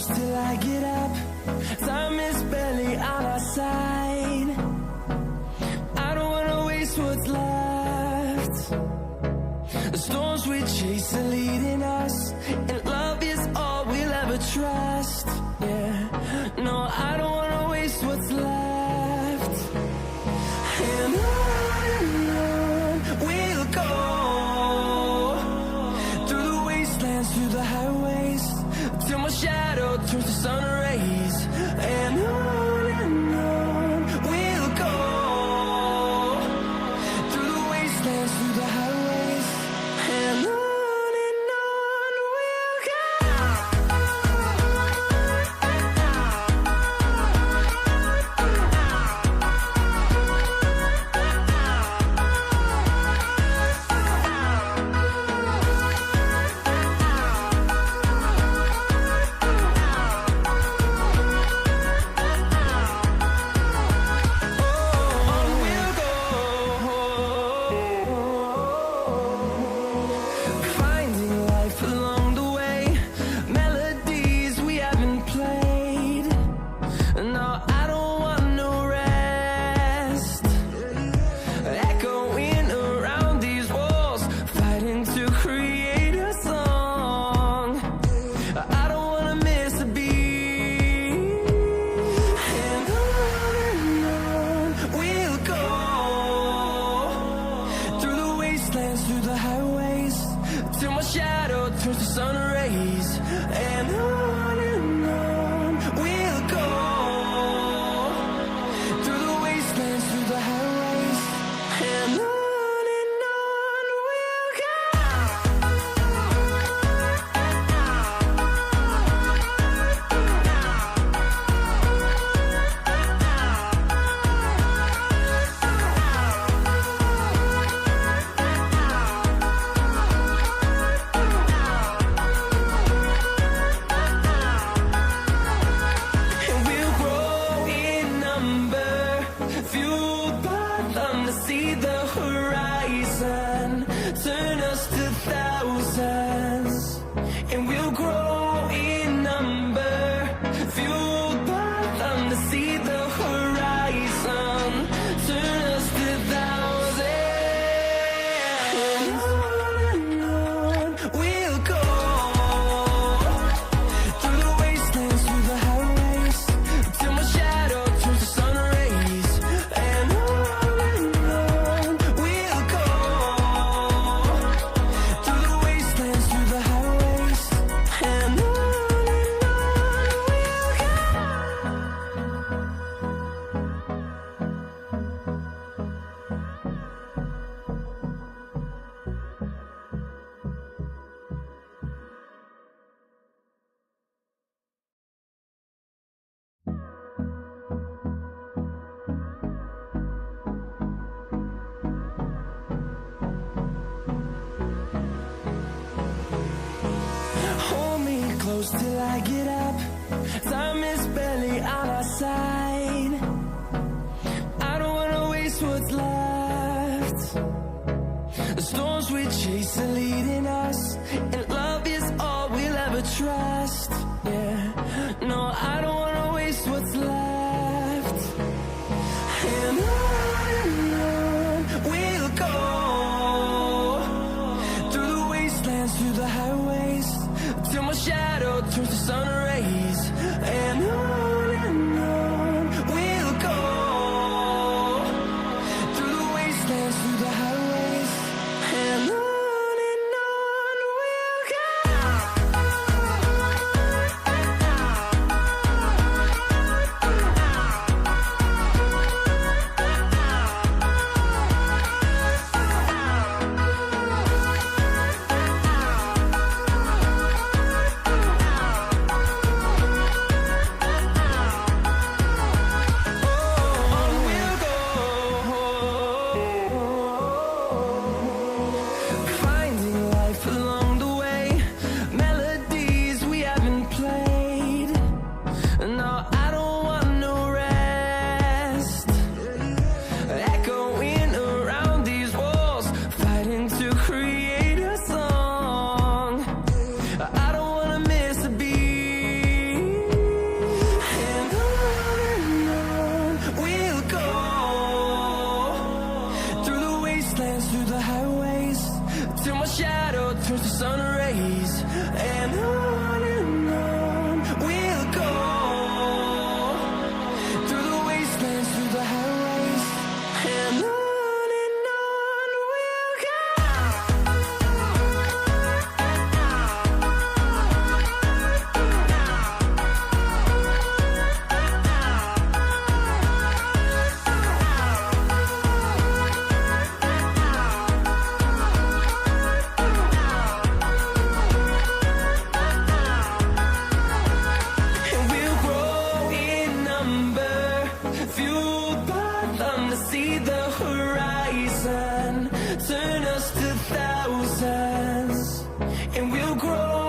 close till I get up. Time is barely on our side. I don't wanna waste what's left. The storms we chase are leading us, and love is all we'll ever trust. Yeah, no, I don't wanna waste what's left. And on we'll go, through the wastelands, through the highways, till my shadow turns to sun rays. And on we'll go, through the wastelands, through the highways, and on we'll go. Through the highways, till my shadow turns to sun rays. And on we'll go, through the wastelands, through the highways, and on we'll go. Turn us to thousands, and we'll grow in number, fueled by them to see the horizon. Turn us to thousands, and on we'll go, through the wastelands, through the highways, till my shadow turns to sun rays. And on we'll go, through the wastelands, through the highways, and on we'll go. Hold me close till I get up. Time is barely on our side. I don't wanna waste what's left. The storms we chase are leading us, and love is all we'll ever trust. Yeah, no, I don't wanna waste what's left. And on we'll go, through the wastelands, through the highways, till my shadow turns to sun rays. And on we'll go, through the wastelands, through the highways, and on we'll go. you grow